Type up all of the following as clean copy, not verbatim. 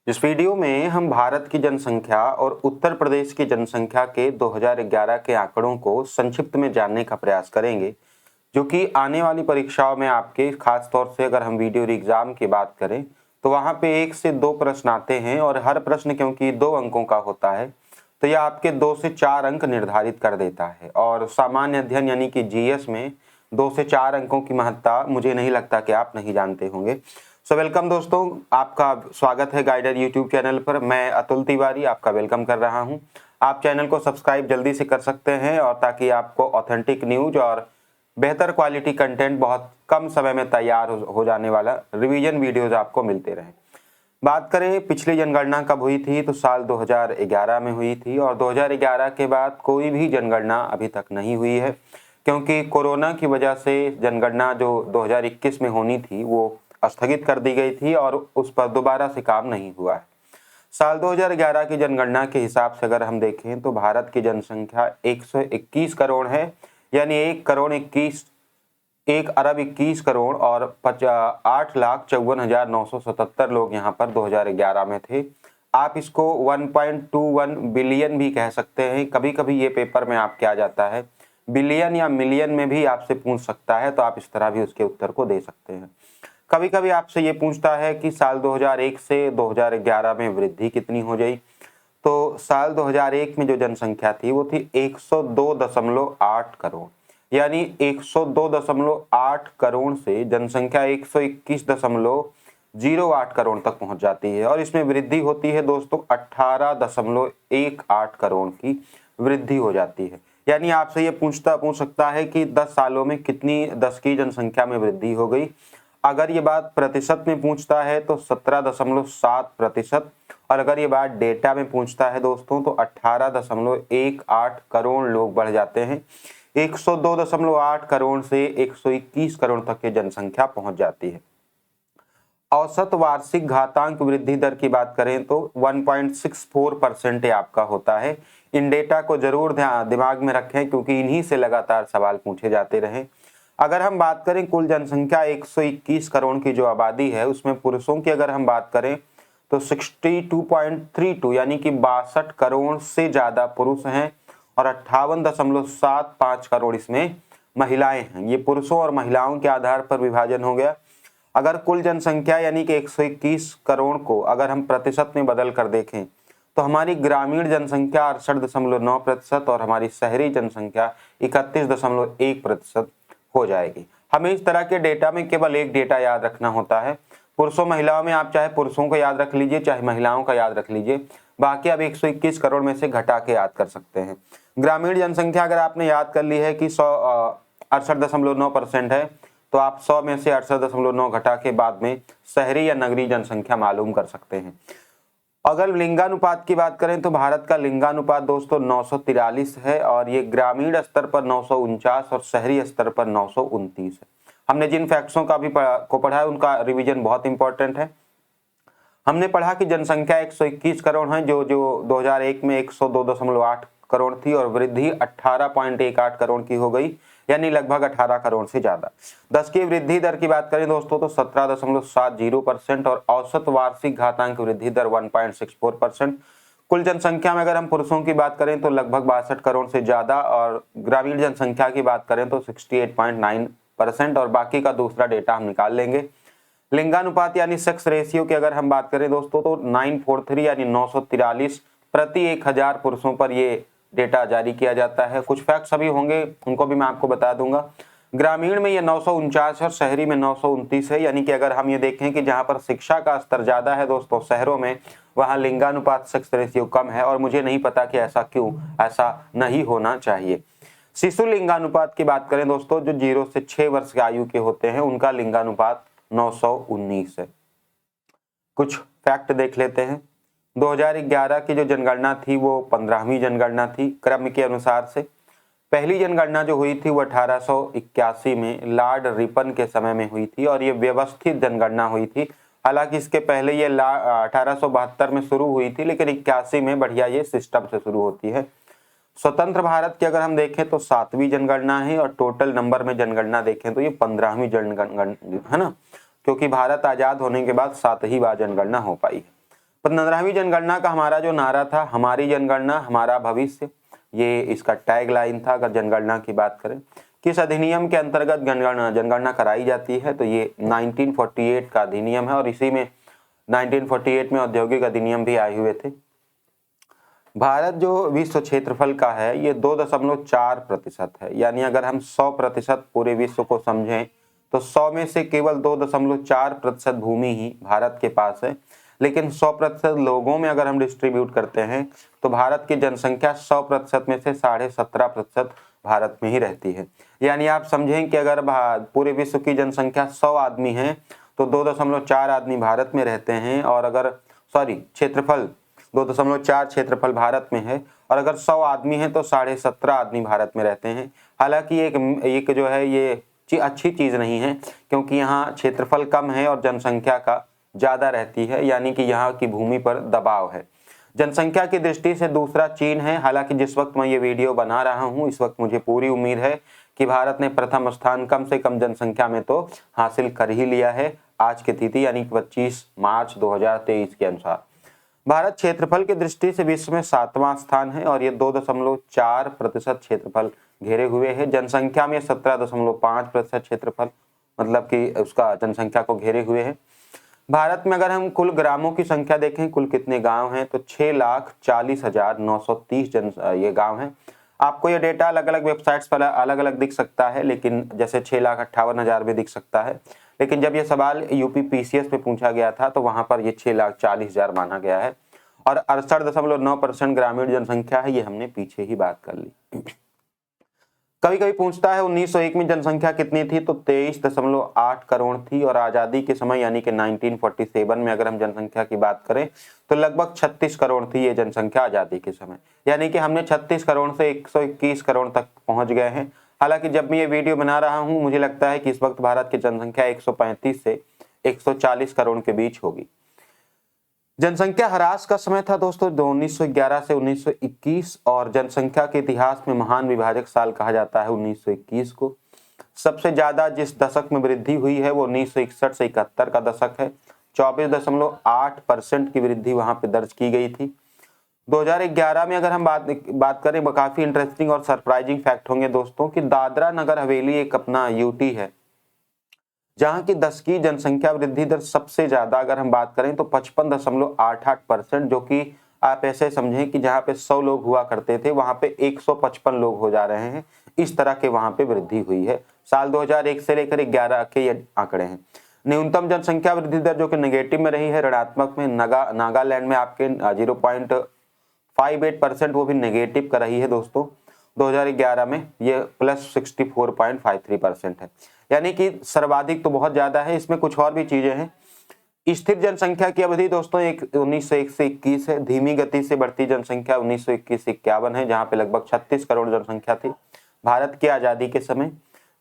इस वीडियो में हम भारत की जनसंख्या और उत्तर प्रदेश की जनसंख्या के 2011 के आंकड़ों को संक्षिप्त में जानने का प्रयास करेंगे, जो कि आने वाली परीक्षाओं में आपके खास तौर से अगर हम वीडियो एग्जाम की बात करें तो वहां पे 1 से 2 प्रश्न आते हैं और हर प्रश्न क्योंकि 2 अंकों का होता है तो यह आपके 2 से 4 अंक निर्धारित कर देता है। और सामान्य अध्ययन यानी कि जीएस में 2 से 4 अंकों की महत्ता मुझे नहीं लगता कि आप नहीं जानते होंगे। सो वेलकम दोस्तों, आपका स्वागत है गाइडर यूट्यूब चैनल पर। मैं अतुल तिवारी आपका वेलकम कर रहा हूं। आप चैनल को सब्सक्राइब जल्दी से कर सकते हैं और ताकि आपको ऑथेंटिक न्यूज और बेहतर क्वालिटी कंटेंट बहुत कम समय में तैयार हो जाने वाला रिवीजन वीडियोज आपको मिलते रहें। बात करें पिछली जनगणना कब हुई थी तो साल 2011 में हुई थी और 2011 के बाद कोई भी जनगणना अभी तक नहीं हुई है, क्योंकि कोरोना की वजह से जनगणना जो 2021 में होनी थी वो स्थगित कर दी गई थी और उस पर दोबारा से काम नहीं हुआ है। साल 2011 की जनगणना के हिसाब से अगर हम देखें तो भारत की जनसंख्या 121 करोड़ है, यानी 1 अरब 21 करोड़ और 8,54,977 लोग यहाँ पर 2011 में थे। आप इसको 1.21 बिलियन भी कह सकते हैं। कभी कभी ये पेपर में आपके आ जाता है बिलियन या मिलियन में भी आपसे पूछ सकता है, तो आप इस तरह भी उसके उत्तर को दे सकते हैं। कभी कभी आपसे ये पूछता है कि साल 2001 से 2011 में वृद्धि कितनी हो गई, तो साल 2001 में जो जनसंख्या थी वो थी 102.8 करोड़, यानी 102.8 करोड़ से जनसंख्या 121.08 करोड़ तक पहुंच जाती है और इसमें वृद्धि होती है दोस्तों 18.18 करोड़ की वृद्धि हो जाती है। यानी आपसे ये पूछ सकता है कि 10 सालों में कितनी 10 की जनसंख्या में वृद्धि हो गई। अगर ये बात प्रतिशत में पूछता है तो 17.7%, और अगर ये बात डेटा में पूछता है दोस्तों तो 18.18 करोड़ लोग बढ़ जाते हैं। 102.8 करोड़ से 121 करोड़ तक की जनसंख्या पहुंच जाती है। औसत वार्षिक घातांक वृद्धि दर की बात करें तो 1.64% आपका होता है। इन डेटा को जरूर दिमाग में रखें, क्योंकि इन्हीं से लगातार सवाल पूछे जाते रहे। अगर हम बात करें कुल जनसंख्या 121 करोड़ की जो आबादी है उसमें पुरुषों की अगर हम बात करें तो 62.32 यानी कि 62 करोड़ से ज्यादा पुरुष हैं और 58.75 करोड़ इसमें महिलाएं हैं। ये पुरुषों और महिलाओं के आधार पर विभाजन हो गया। अगर कुल जनसंख्या यानी कि 121 करोड़ को अगर हम प्रतिशत में बदल कर देखें तो हमारी ग्रामीण जनसंख्या 68.9% और हमारी शहरी जनसंख्या 31.1% हो जाएगी। हमें इस तरह के डेटा में केवल एक डेटा याद रखना होता है। पुरुषों महिलाओं में आप चाहे पुरुषों को याद रख लीजिए चाहे महिलाओं का याद रख लीजिए, बाकी आप 121 करोड़ में से घटा के याद कर सकते हैं। ग्रामीण जनसंख्या अगर आपने याद कर ली है कि 68.9% है तो आप 100 में से 68.9 घटा के बाद में शहरी या नगरीय जनसंख्या मालूम कर सकते हैं। अगर लिंगानुपात की बात करें तो भारत का लिंगानुपात दोस्तों 943 है और ये ग्रामीण स्तर पर 949 और शहरी स्तर पर 929 है। हमने जिन फैक्ट्सों का भी पढ़ा है उनका रिवीजन बहुत इंपॉर्टेंट है। हमने पढ़ा कि जनसंख्या 121 करोड़ है, जो 2001 में 102.8 करोड़ थी और वृद्धि 18.18 करोड़ की हो गई, यानी लगभग 18 करोड़ से ज्यादा। 10 की वृद्धि दर की बात करें दोस्तों तो 17.70% और औसत वार्षिक घातांक वृद्धि दर 1.64%। कुल जनसंख्या में अगर हम पुरुषों की बात करें तो लगभग 62 करोड़ से ज्यादा और ग्रामीण जनसंख्या की बात करें तो 68.9% और बाकी का दूसरा डेटा हम निकाल लेंगे। लिंगानुपात यानी सेक्स रेशियो की अगर हम बात करें दोस्तों तो 943 यानी 943 प्रति 1000 पुरुषों पर ये डेटा जारी किया जाता है। कुछ फैक्ट्स अभी होंगे उनको भी मैं आपको बता दूंगा। ग्रामीण में ये 949 और शहरी में 929 है, यानी कि अगर हम ये देखें कि जहां पर शिक्षा का स्तर ज्यादा है दोस्तों शहरों में, वहां लिंगानुपात सेक्स रेशियो कम है और मुझे नहीं पता कि ऐसा क्यों, ऐसा नहीं होना चाहिए। शिशु लिंगानुपात की बात करें दोस्तों, जो 0 से 6 वर्ष की आयु के होते हैं उनका लिंगानुपात 919 है। कुछ फैक्ट देख लेते हैं। 2011 की जो जनगणना थी वो 15वीं जनगणना थी क्रम के अनुसार से। पहली जनगणना जो हुई थी वो 1881 में लॉर्ड रिपन के समय में हुई थी और ये व्यवस्थित जनगणना हुई थी। हालांकि इसके पहले ये 1872 में शुरू हुई थी, लेकिन 81 में बढ़िया ये सिस्टम से शुरू होती है। स्वतंत्र भारत की अगर हम देखें तो 7वीं जनगणना है और टोटल नंबर में जनगणना देखें तो ये 15वीं जनगणना है ना, क्योंकि भारत आजाद होने के बाद 7 ही बार जनगणना हो पाई है। 15वीं जनगणना का हमारा जो नारा था, हमारी जनगणना हमारा भविष्य, ये इसका टैग लाइन था। अगर जनगणना की बात करें, किस अधिनियम के अंतर्गत जनगणना कराई जाती है, तो ये 1948 का अधिनियम है और इसी में 1948 में औद्योगिक अधिनियम भी आए हुए थे। भारत जो विश्व क्षेत्रफल का है ये 2.4% है, यानी अगर हम 100% पूरे विश्व को समझें तो 100 में से केवल 2.4% भूमि ही भारत के पास है। लेकिन 100% लोगों में अगर हम डिस्ट्रीब्यूट करते हैं तो भारत की जनसंख्या 100% में से 17.5% भारत में ही रहती है। यानी आप समझें कि अगर पूरे विश्व की जनसंख्या 100 आदमी है तो 2.4 आदमी भारत में रहते हैं, और अगर क्षेत्रफल 2.4 क्षेत्रफल भारत में है और अगर 100 आदमी हैं तो 17.5 आदमी भारत में रहते हैं। हालांकि एक जो है ये अच्छी चीज़ नहीं है, क्योंकि यहाँ क्षेत्रफल कम है और जनसंख्या का ज़्यादा रहती है, यानी कि यहाँ की भूमि पर दबाव है। जनसंख्या की दृष्टि से दूसरा चीन है। हालांकि जिस वक्त मैं ये वीडियो बना रहा हूँ इस वक्त मुझे पूरी उम्मीद है कि भारत ने प्रथम स्थान कम से कम जनसंख्या में तो हासिल कर ही लिया है आज की तिथि यानी 25 मार्च 2023 के अनुसार। भारत क्षेत्रफल की दृष्टि से विश्व में 7वां स्थान है और ये 2.4% क्षेत्रफल घेरे हुए है। जनसंख्या में 17.5% क्षेत्रफल मतलब कि उसका जनसंख्या को घेरे हुए है। भारत में अगर हम कुल ग्रामों की संख्या देखें, कुल कितने गांव हैं, तो 6,40,930 ये गांव हैं। आपको ये डेटा अलग अलग वेबसाइट्स पर अलग अलग दिख सकता है, लेकिन जैसे 6,58,000 भी दिख सकता है, लेकिन जब ये सवाल यूपी पीसीएस में पूछा गया था तो वहां पर ये 6,40,000 माना गया है और 68.9% ग्रामीण जनसंख्या है। ये हमने पीछे ही बात कर ली। कभी कभी पूछता है 1901 में जनसंख्या कितनी थी, तो 23.8 करोड़ थी और आज़ादी के समय यानी कि 1947 में अगर हम जनसंख्या की बात करें तो लगभग 36 करोड़ थी ये जनसंख्या आज़ादी के समय, यानी कि हमने 36 करोड़ से 121 करोड़ तक पहुंच गए हैं। हालांकि जब मैं ये वीडियो बना रहा हूं मुझे लगता है कि इस वक्त भारत की जनसंख्या 135 से 140 करोड़ के बीच होगी। जनसंख्या ह्रास का समय था दोस्तों 1911 से 1921 और जनसंख्या के इतिहास में महान विभाजक साल कहा जाता है 1921 को। सबसे ज्यादा जिस दशक में वृद्धि हुई है वो 1961 से 71 का दशक है। 24.8% की वृद्धि वहां पे दर्ज की गई थी। 2011 में अगर हम बात करें, काफी इंटरेस्टिंग और सरप्राइजिंग फैक्ट होंगे दोस्तों कि दादरा नगर हवेली एक अपना यूटी है जहां की 10 की जनसंख्या वृद्धि दर सबसे ज्यादा अगर हम बात करें तो 55.88%, जो कि आप ऐसे समझें कि जहां पे 100 लोग हुआ करते थे वहां पे 155 लोग हो जा रहे हैं। इस तरह के वहां पे वृद्धि हुई है। साल 2001 से लेकर 11 के ये आंकड़े हैं। न्यूनतम जनसंख्या वृद्धि दर जो कि नेगेटिव में रही है, ऋणात्मक में नागालैंड में आपके 0.58%, वो भी नेगेटिव कर रही है दोस्तों। 2011 में ये प्लस 64.53% है, यानी कि सर्वाधिक तो बहुत ज्यादा है। इसमें कुछ और भी चीजें हैं। स्थिर जनसंख्या की अवधि दोस्तों 1901 से 21 है। धीमी गति से बढ़ती जनसंख्या 1921 से 51 है, जहां पे लगभग 36 करोड़ जनसंख्या थी भारत की आजादी के समय।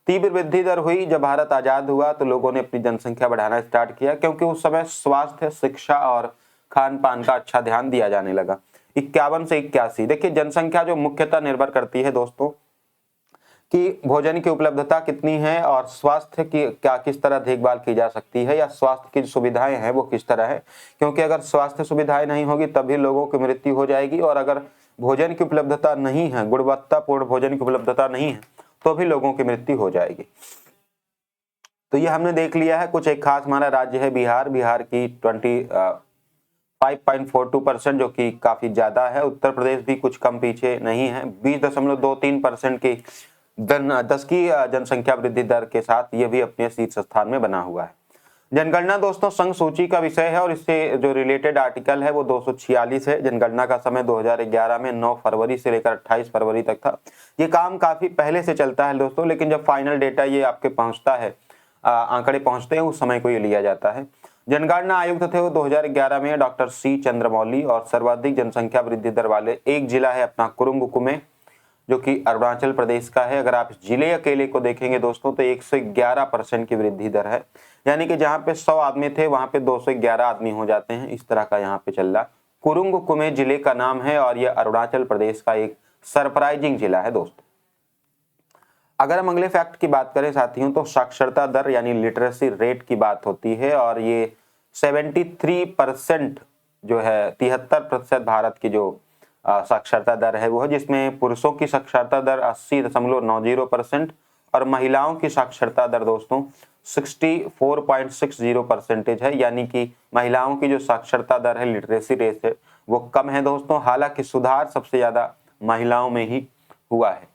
तीव्र वृद्धि दर हुई जब भारत आजाद हुआ तो लोगों ने अपनी जनसंख्या बढ़ाना स्टार्ट किया, क्योंकि उस समय स्वास्थ्य, शिक्षा और खान पान का अच्छा ध्यान दिया जाने लगा। 51 से 81, देखिए जनसंख्या जो मुख्यतः निर्भर करती है दोस्तों कि भोजन की उपलब्धता कितनी है और स्वास्थ्य की क्या किस तरह देखभाल की जा सकती है, या स्वास्थ्य की सुविधाएं हैं वो किस तरह है। क्योंकि अगर स्वास्थ्य सुविधाएं नहीं होगी तभी लोगों की मृत्यु हो जाएगी, और अगर भोजन की उपलब्धता नहीं है, गुणवत्तापूर्ण भोजन की उपलब्धता नहीं है, तो भी लोगों की मृत्यु हो जाएगी। तो ये हमने देख लिया है। कुछ एक खास हमारा राज्य है बिहार। बिहार की 5.42%, जो कि काफी ज्यादा है। उत्तर प्रदेश भी कुछ कम पीछे नहीं है। 20.23% की 10 की जनसंख्या वृद्धि दर के साथ ये भी अपने शीर्ष स्थान में बना हुआ है। जनगणना दोस्तों संघ सूची का विषय है और इससे जो रिलेटेड आर्टिकल है वो 246 है। जनगणना का समय 2011 में 9 फरवरी से लेकर 28 फरवरी तक था। ये काम काफी पहले से चलता है दोस्तों, लेकिन जब फाइनल डेटा ये आपके पहुंचता है, आंकड़े पहुंचते हैं, उस समय को ये लिया जाता है। जनगणना आयुक्त थे वो 2011 में डॉक्टर सी चंद्रमौली, और सर्वाधिक जनसंख्या वृद्धि दर वाले एक जिला है अपना कुरुंग कुमे, जो कि अरुणाचल प्रदेश का है। अगर आप जिले अकेले को देखेंगे दोस्तों तो 111% की वृद्धि दर है, यानी कि जहां पे 100 आदमी थे वहां पे 211 आदमी हो जाते हैं। इस तरह का यहाँ पे चल रहा। कुरुंग कुमे जिले का नाम है और यह अरुणाचल प्रदेश का एक सरप्राइजिंग जिला है दोस्तों। अगर हम अगले फैक्ट की बात करें साथियों, तो साक्षरता दर यानी लिटरेसी रेट की बात होती है और ये 73% जो है 73% भारत की जो साक्षरता दर है वो है, जिसमें पुरुषों की साक्षरता दर 80.90% और महिलाओं की साक्षरता दर दोस्तों 64.60% है। यानी कि महिलाओं की जो साक्षरता दर है, लिटरेसी रेट है, वो कम है दोस्तों। हालांकि सुधार सबसे ज्यादा महिलाओं में ही हुआ है।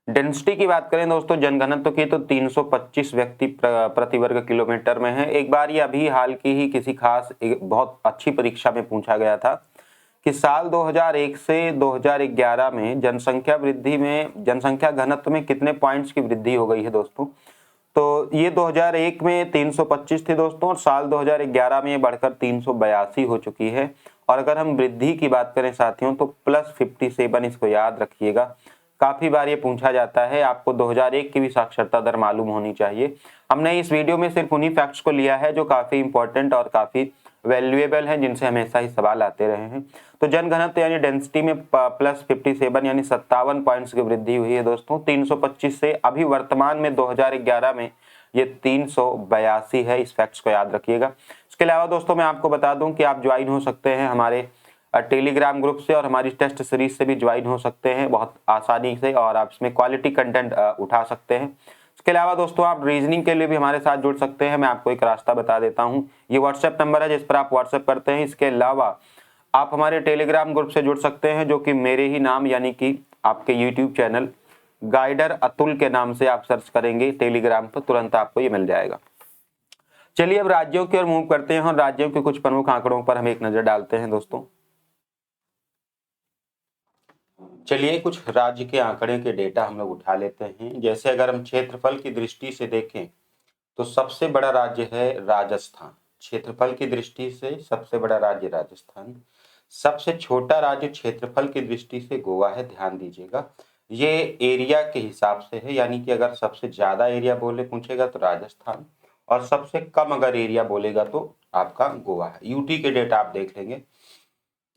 डेंसिटी की बात करें दोस्तों जनघनत्व की तो 325 व्यक्ति प्रति वर्ग किलोमीटर में है। एक बार ये अभी हाल की ही किसी खास बहुत अच्छी परीक्षा में पूछा गया था कि साल 2001 से 2011 में जनसंख्या घनत्व में कितने पॉइंट्स की वृद्धि हो गई है दोस्तों। तो ये 2001 में 325 थी दोस्तों, और साल 2011 में ये बढ़कर 382 हो चुकी है। और अगर हम वृद्धि की बात करें साथियों तो +57, इसको याद रखिएगा। काफी बार ये पूछा जाता है, आपको 2001 की भी साक्षरता दर मालूम होनी चाहिए। हमने इस वीडियो में सिर्फ उन्हीं फैक्ट्स को लिया है जो काफी इंपॉर्टेंट और काफी वैल्यूएबल है, जिनसे हमेशा ही सवाल आते रहे हैं। तो जनघनत्व यानी डेंसिटी में +57 यानी 57 पॉइंट्स की वृद्धि हुई है दोस्तों, 325 से अभी वर्तमान में 2011 में ये 382 है। इस फैक्ट्स को याद रखिएगा। इसके अलावा दोस्तों मैं आपको बता दूं कि आप ज्वाइन हो सकते हैं हमारे टेलीग्राम ग्रुप से, और हमारी टेस्ट सीरीज से भी ज्वाइन हो सकते हैं बहुत आसानी से, और आप इसमें क्वालिटी कंटेंट उठा सकते हैं। इसके अलावा दोस्तों आप रीजनिंग के लिए भी हमारे साथ जुड़ सकते हैं। मैं आपको एक रास्ता बता देता हूं, ये व्हाट्सएप नंबर है जिस पर आप व्हाट्सएप करते हैं। इसके अलावा आप हमारे टेलीग्राम ग्रुप से जुड़ सकते हैं, जो कि मेरे ही नाम यानी कि आपके यूट्यूब चैनल गाइडर अतुल के नाम से आप सर्च करेंगे टेलीग्राम पर, तुरंत आपको ये मिल जाएगा। चलिए अब राज्यों की ओर मूव करते हैं और राज्यों के कुछ प्रमुख आंकड़ों पर हम एक नजर डालते हैं दोस्तों। चलिए कुछ राज्य के आंकड़े के डेटा हम लोग उठा लेते हैं। जैसे अगर हम क्षेत्रफल की दृष्टि से देखें तो सबसे बड़ा राज्य है राजस्थान। क्षेत्रफल की दृष्टि से सबसे बड़ा राज्य राजस्थान। सबसे छोटा राज्य क्षेत्रफल की दृष्टि से गोवा है, ध्यान दीजिएगा। ये एरिया के हिसाब से है, यानी कि अगर सबसे ज्यादा एरिया बोले पूछेगा तो राजस्थान, और सबसे कम अगर एरिया बोलेगा तो आपका गोवा है। यूटी के डेटा आप देख लेंगे,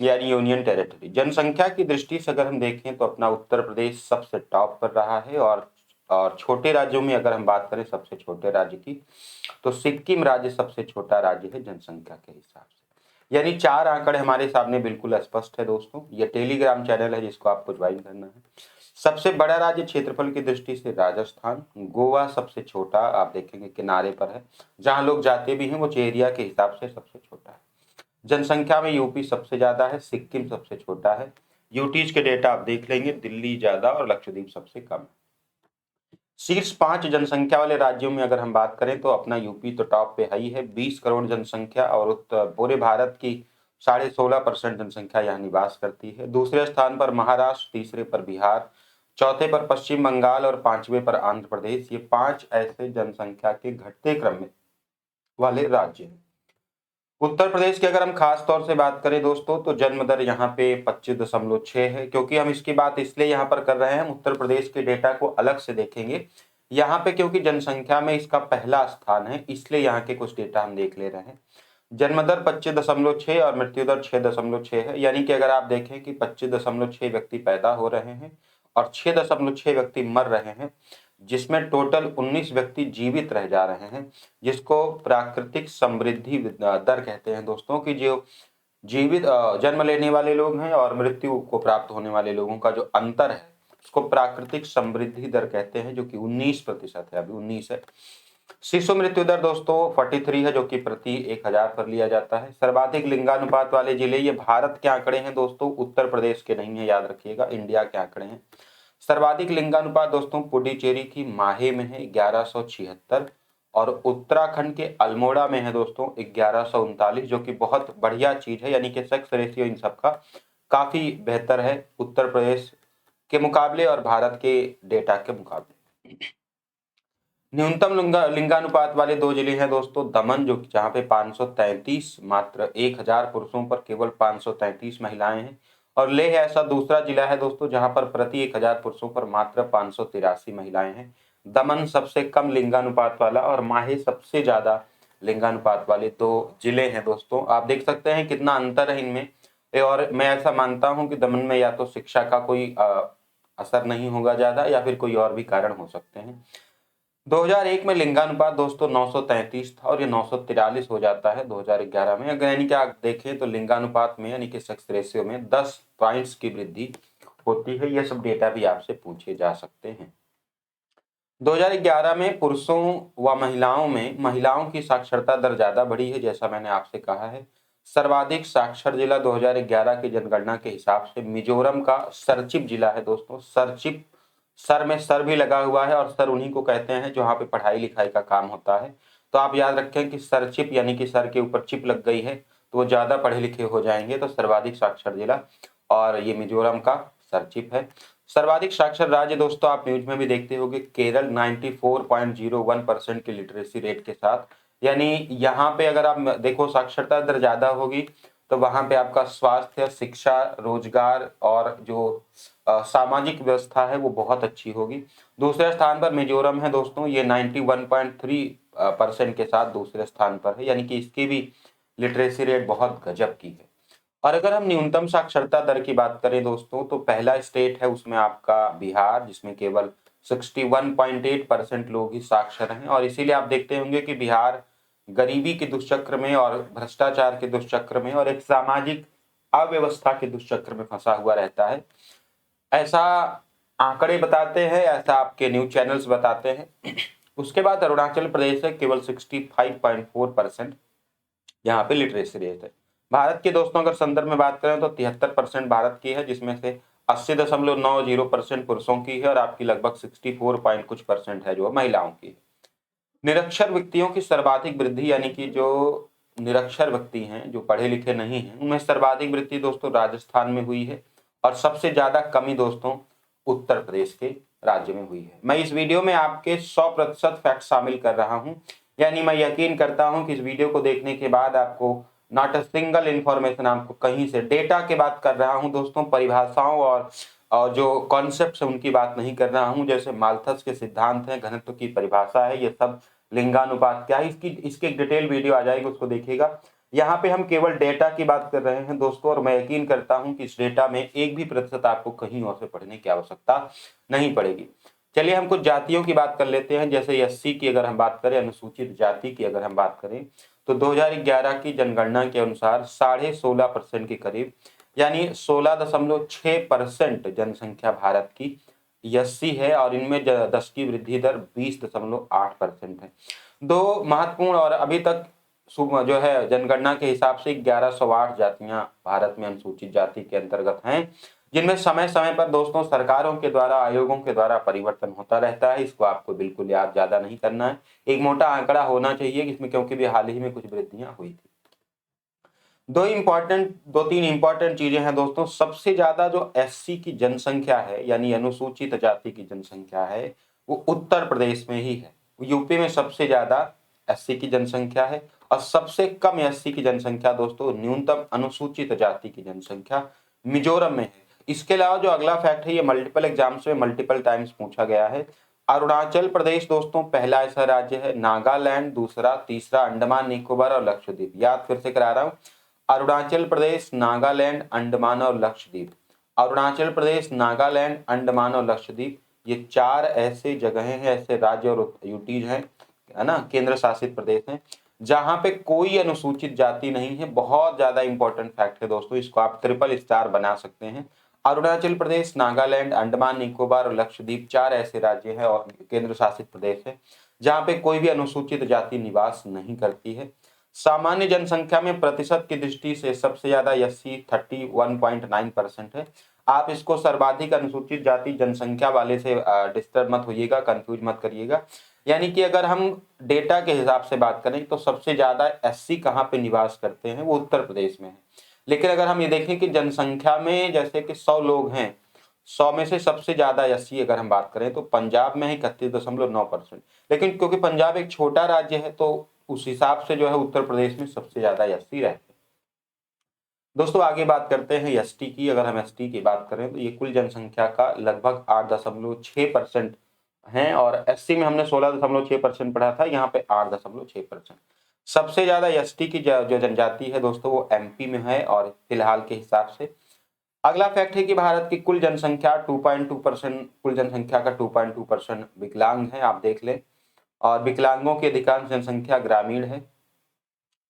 यानी यूनियन टेरिटरी। जनसंख्या की दृष्टि से अगर हम देखें तो अपना उत्तर प्रदेश सबसे टॉप पर रहा है, और छोटे राज्यों में अगर हम बात करें सबसे छोटे राज्य की तो सिक्किम राज्य सबसे छोटा राज्य है जनसंख्या के हिसाब से। यानी 4 आंकड़े हमारे सामने बिल्कुल स्पष्ट है दोस्तों। ये टेलीग्राम चैनल है जिसको आपको ज्वाइन करना है। सबसे बड़ा राज्य क्षेत्रफल की दृष्टि से राजस्थान, गोवा सबसे छोटा, आप देखेंगे किनारे पर है, जहां लोग जाते भी हैं वो एरिया के हिसाब से सबसे छोटा है। जनसंख्या में यूपी सबसे ज्यादा है, सिक्किम सबसे छोटा है। यूटीज के डेटा आप देख लेंगे, दिल्ली ज्यादा और लक्षद्वीप सबसे कम। शीर्ष 5 जनसंख्या वाले राज्यों में अगर हम बात करें तो अपना यूपी तो टॉप पे ही है, 20 करोड़ जनसंख्या, और पूरे भारत की 16.5% जनसंख्या यहाँ निवास करती है। दूसरे स्थान पर महाराष्ट्र, तीसरे पर बिहार, चौथे पर पश्चिम बंगाल और 5वें पर आंध्र प्रदेश। ये 5 ऐसे जनसंख्या के घटते क्रम में वाले राज्य हैं। उत्तर प्रदेश की अगर हम खास तौर से बात करें दोस्तों तो जन्म दर यहाँ पे 25.6 है। क्योंकि हम इसकी बात इसलिए यहाँ पर कर रहे हैं, हम उत्तर प्रदेश के डेटा को अलग से देखेंगे यहाँ पे, क्योंकि जनसंख्या में इसका पहला स्थान है, इसलिए यहाँ के कुछ डेटा हम देख ले रहे हैं। जन्म दर 25.6 और मृत्यु दर 6.6 है। यानी कि अगर आप देखें कि 25.6 व्यक्ति पैदा हो रहे हैं और 6.6 व्यक्ति मर रहे हैं, जिसमें टोटल 19 व्यक्ति जीवित रह जा रहे हैं, जिसको प्राकृतिक समृद्धि दर कहते हैं दोस्तों। की जो जीवित जन्म लेने वाले लोग हैं और मृत्यु को प्राप्त होने वाले लोगों का जो अंतर है उसको प्राकृतिक समृद्धि दर कहते हैं, जो कि 19% है, अभी 19 है। शिशु मृत्यु दर दोस्तों 43 है, जो कि प्रति 1000 पर लिया जाता है। सर्वाधिक लिंगानुपात वाले जिले, ये भारत के आंकड़े हैं दोस्तों, उत्तर प्रदेश के नहीं है, याद रखिएगा, इंडिया के आंकड़े हैं। सर्वाधिक लिंगानुपात दोस्तों पुडुचेरी की माहे में है 1176, और उत्तराखंड के अल्मोड़ा में है दोस्तों 1139, जो कि बहुत बढ़िया चीज है। यानी कि सेक्स रेशियो इन सबका काफी बेहतर है उत्तर प्रदेश के मुकाबले और भारत के डेटा के मुकाबले। न्यूनतम लिंगानुपात वाले 2 जिले हैं दोस्तों, दमन, जो जहां पे 533, मात्र 1000 पुरुषों पर केवल 533 महिलाएं हैं, और लेह ऐसा दूसरा जिला है दोस्तों जहां पर प्रति 1000 पुरुषों पर मात्र 583 महिलाएं हैं। दमन सबसे कम लिंगानुपात वाला और माहे सबसे ज्यादा लिंगानुपात वाले 2 जिले हैं दोस्तों। आप देख सकते हैं कितना अंतर है इनमें। और मैं ऐसा मानता हूं कि दमन में या तो शिक्षा का कोई असर नहीं होगा ज्यादा, या फिर कोई और भी कारण हो सकते हैं। 2001 में लिंगानुपात दोस्तों 933 था और ये 943 हो जाता है 2011 में। अगर यानी कि आप देखें तो लिंगानुपात में यानी कि सेक्स रेशियो में 10 पॉइंट्स की वृद्धि होती है। यह सब डेटा भी आपसे पूछे जा सकते हैं। 2011 में पुरुषों व महिलाओं की साक्षरता दर ज्यादा बढ़ी है, जैसा मैंने आपसे कहा है। सर्वाधिक साक्षर जिला 2011 की जनगणना के हिसाब से मिजोरम का सरचिप जिला है दोस्तों। सरचिप, सर में सर भी लगा हुआ है और सर उन्हीं को कहते हैं जहाँ पे पढ़ाई लिखाई का काम होता है। तो आप याद रखें कि सरचिप यानी कि सर के ऊपर चिप लग गई है तो वो ज्यादा पढ़े लिखे हो जाएंगे। तो सर्वाधिक साक्षर जिला और ये मिजोरम का सरचिप है। सर्वाधिक साक्षर राज्य दोस्तों आप न्यूज में भी देखते होंगे, केरल 94.01% की लिटरेसी रेट के साथ। यानी यहाँ पे अगर आप देखो साक्षरता दर ज्यादा होगी तो वहां पे आपका स्वास्थ्य, शिक्षा, रोजगार और जो सामाजिक व्यवस्था है वो बहुत अच्छी होगी। दूसरे स्थान पर मिजोरम है दोस्तों, ये 91.3% के साथ दूसरे स्थान पर है, यानी कि इसकी भी लिटरेसी रेट बहुत गजब की है। और अगर हम न्यूनतम साक्षरता दर की बात करें दोस्तों तो पहला स्टेट है उसमें आपका बिहार, जिसमें केवल 61.8% लोग ही साक्षर हैं। और इसीलिए आप देखते होंगे कि बिहार गरीबी के दुष्चक्र में और भ्रष्टाचार के दुष्चक्र में और एक सामाजिक अव्यवस्था के दुष्चक्र में फंसा हुआ रहता है। ऐसा आंकड़े बताते हैं, ऐसा आपके न्यूज चैनल्स बताते हैं। उसके बाद अरुणाचल प्रदेश है, केवल 65.4% यहाँ पे लिटरेसी रेट है। भारत के दोस्तों अगर संदर्भ में बात करें तो 73% भारत की है, जिसमें से 80.90% पुरुषों की है और आपकी लगभग 64 पॉइंट कुछ परसेंट है जो महिलाओं की है। निरक्षर व्यक्तियों की सर्वाधिक वृद्धि, यानी कि जो निरक्षर व्यक्ति हैं जो पढ़े लिखे नहीं हैं उनमें सर्वाधिक वृद्धि दोस्तों राजस्थान में हुई है और सबसे ज्यादा कमी दोस्तों उत्तर प्रदेश के राज्य में हुई है। मैं इस वीडियो में आपके 100% फैक्ट शामिल कर रहा हूं, यानी मैं यकीन करता हूं कि इस वीडियो को देखने के बाद आपको नॉट अ सिंगल इंफॉर्मेशन आपको कहीं से, डेटा की बात कर रहा हूं दोस्तों, परिभाषाओं और जो कॉन्सेप्ट है उनकी बात नहीं कर रहा हूं। जैसे माल्थस के सिद्धांत है, घनत्व की परिभाषा है, ये सब लिंगानुपात क्या है इसकी एक डिटेल वीडियो आ जाएगी, उसको देखिएगा। यहाँ पे हम केवल डेटा की बात कर रहे हैं दोस्तों और मैं यकीन करता हूं कि इस डेटा में 1% आपको कहीं और से पढ़ने की आवश्यकता नहीं पड़ेगी। चलिए हम कुछ जातियों की बात कर लेते हैं। जैसे एससी की अगर हम बात करें, अनुसूचित जाति की अगर हम बात करें तो 2011 की जनगणना के अनुसार 16.5% के करीब, यानी 16.6% जनसंख्या भारत की एससी है और इनमें 10 की वृद्धि दर 20.8% है। दो महत्वपूर्ण और अभी तक जो है जनगणना के हिसाब से 1108 जातियां भारत में अनुसूचित जाति के अंतर्गत हैं, जिनमें समय समय पर दोस्तों सरकारों के द्वारा, आयोगों के द्वारा परिवर्तन होता रहता है। इसको आपको बिल्कुल याद ज्यादा नहीं करना है, एक मोटा आंकड़ा होना चाहिए इसमें, क्योंकि भी हाल ही में कुछ वृद्धियां हुई थी। दो तीन इंपॉर्टेंट चीजें हैं दोस्तों। सबसे ज्यादा जो एससी की जनसंख्या है यानी अनुसूचित जाति की जनसंख्या है वो उत्तर प्रदेश में ही है। यूपी में सबसे ज्यादा एससी की जनसंख्या है और सबसे कम एससी की जनसंख्या दोस्तों, न्यूनतम अनुसूचित जाति की जनसंख्या मिजोरम में है। इसके अलावा जो अगला फैक्ट है, ये मल्टीपल एग्जाम्स में मल्टीपल टाइम्स पूछा गया है। अरुणाचल प्रदेश दोस्तों पहला ऐसा राज्य है, नागालैंड दूसरा, तीसरा अंडमान निकोबार और लक्षद्वीप। याद फिर से करा रहा हूं, अरुणाचल प्रदेश, नागालैंड, अंडमान और लक्षद्वीप। अरुणाचल प्रदेश, नागालैंड, अंडमान और लक्षद्वीप, ये चार ऐसे जगहें हैं, ऐसे राज्य और यूटीज हैं, है ना, केंद्र शासित प्रदेश हैं, जहां पे कोई अनुसूचित जाति नहीं है। बहुत ज्यादा इंपॉर्टेंट फैक्ट है दोस्तों, इसको आप ट्रिपल स्टार बना सकते हैं। अरुणाचल प्रदेश, नागालैंड, अंडमान निकोबार और लक्षद्वीप चार ऐसे राज्य हैं और केंद्र शासित प्रदेश है जहां पे कोई भी अनुसूचित जाति निवास नहीं करती है। सामान्य जनसंख्या में प्रतिशत की दृष्टि से सबसे ज्यादा एससी 31.9% है। आप इसको सर्वाधिक अनुसूचित जाति जनसंख्या वाले से डिस्टर्ब मत होइएगा, कंफ्यूज मत करिएगा। यानी कि अगर हम डेटा के हिसाब से बात करें तो सबसे ज्यादा एससी कहाँ पे निवास करते हैं, वो उत्तर प्रदेश में है। लेकिन अगर हम ये देखें कि जनसंख्या में जैसे कि 100 लोग हैं, 100 में से सबसे ज्यादा एससी अगर हम बात करें तो पंजाब में है 31.9%। लेकिन क्योंकि पंजाब एक छोटा राज्य है तो उस हिसाब से जो है उत्तर प्रदेश में सबसे ज्यादा एससी रहते हैं। दोस्तों आगे बात करते हैं एसटी की। अगर हम एसटी की बात करें तो ये कुल जनसंख्या का लगभग 8.6% है और एससी में हमने 16.6% पढ़ा था, यहाँ पे 8.6%। सबसे ज्यादा एसटी की जो जनजाति है दोस्तों वो एमपी में है और फिलहाल के हिसाब से। अगला फैक्ट है कि भारत की कुल जनसंख्या 2.2%, कुल जनसंख्या का 2.2% विकलांग है। आप देख लें और विकलांगों की अधिकांश जनसंख्या ग्रामीण है।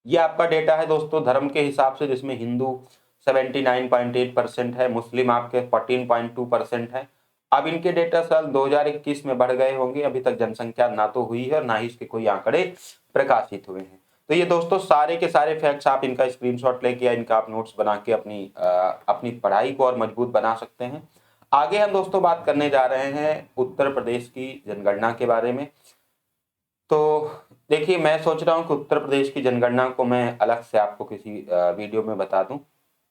ये आपका डेटा है दोस्तों धर्म के हिसाब से, जिसमें हिंदू 79.8% है, मुस्लिम आपके 14.2% है। अब इनके डेटा साल 2021 में बढ़ गए होंगे, अभी तक जनसंख्या ना तो हुई है और ना ही इसके कोई आंकड़े प्रकाशित हुए हैं। तो ये दोस्तों सारे के सारे फैक्ट्स आप इनका स्क्रीनशॉट लेके या इनका आप नोट्स बना के अपनी पढ़ाई को और मजबूत बना सकते हैं। आगे हम दोस्तों बात करने जा रहे हैं उत्तर प्रदेश की जनगणना के बारे में। तो देखिए, मैं सोच रहा हूँ कि उत्तर प्रदेश की जनगणना को मैं अलग से आपको किसी वीडियो में बता दूं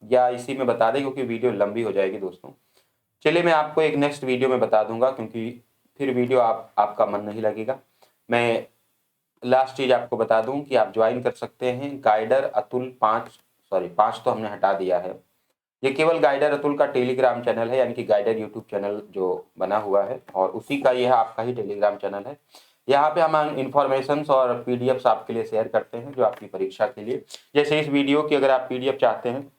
या इसी में बता दें, क्योंकि वीडियो लंबी हो जाएगी दोस्तों। चलिए मैं आपको एक नेक्स्ट वीडियो में बता दूंगा, क्योंकि फिर वीडियो आपका मन नहीं लगेगा। मैं लास्ट चीज आपको बता दूं कि आप ज्वाइन कर सकते हैं गाइडर अतुल 5 तो हमने हटा दिया है। ये केवल गाइडर अतुल का टेलीग्राम चैनल है, यानी कि गाइडर यूट्यूब चैनल जो बना हुआ है और उसी का यह आपका ही टेलीग्राम चैनल है। यहाँ पे हम इन्फॉर्मेशन और पीडीएफ आपके लिए शेयर करते हैं जो आपकी परीक्षा के लिए। जैसे इस वीडियो की अगर आप पीडीएफ चाहते हैं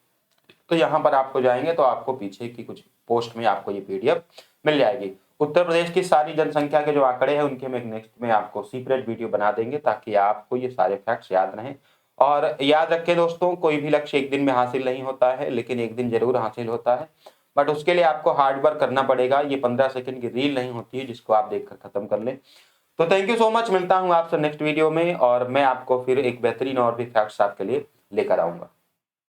तो यहाँ पर आपको जाएंगे तो आपको पीछे की कुछ पोस्ट में आपको ये पीडीएफ मिल जाएगी। उत्तर प्रदेश की सारी जनसंख्या के जो आंकड़े हैं उनके हम एक नेक्स्ट में आपको सेपरेट वीडियो बना देंगे, ताकि आपको ये सारे फैक्ट्स याद रहें। और याद रखें दोस्तों, कोई भी लक्ष्य एक दिन में हासिल नहीं होता है, लेकिन एक दिन जरूर हासिल होता है। बट उसके लिए आपको हार्ड वर्क करना पड़ेगा। ये 15 सेकंड की रील नहीं होती है जिसको आप देखकर खत्म कर लें। तो थैंक यू सो मच, मिलता हूं आपसे नेक्स्ट वीडियो में और मैं आपको फिर एक बेहतरीन और भी फैक्ट्स आपके लिए लेकर आऊंगा।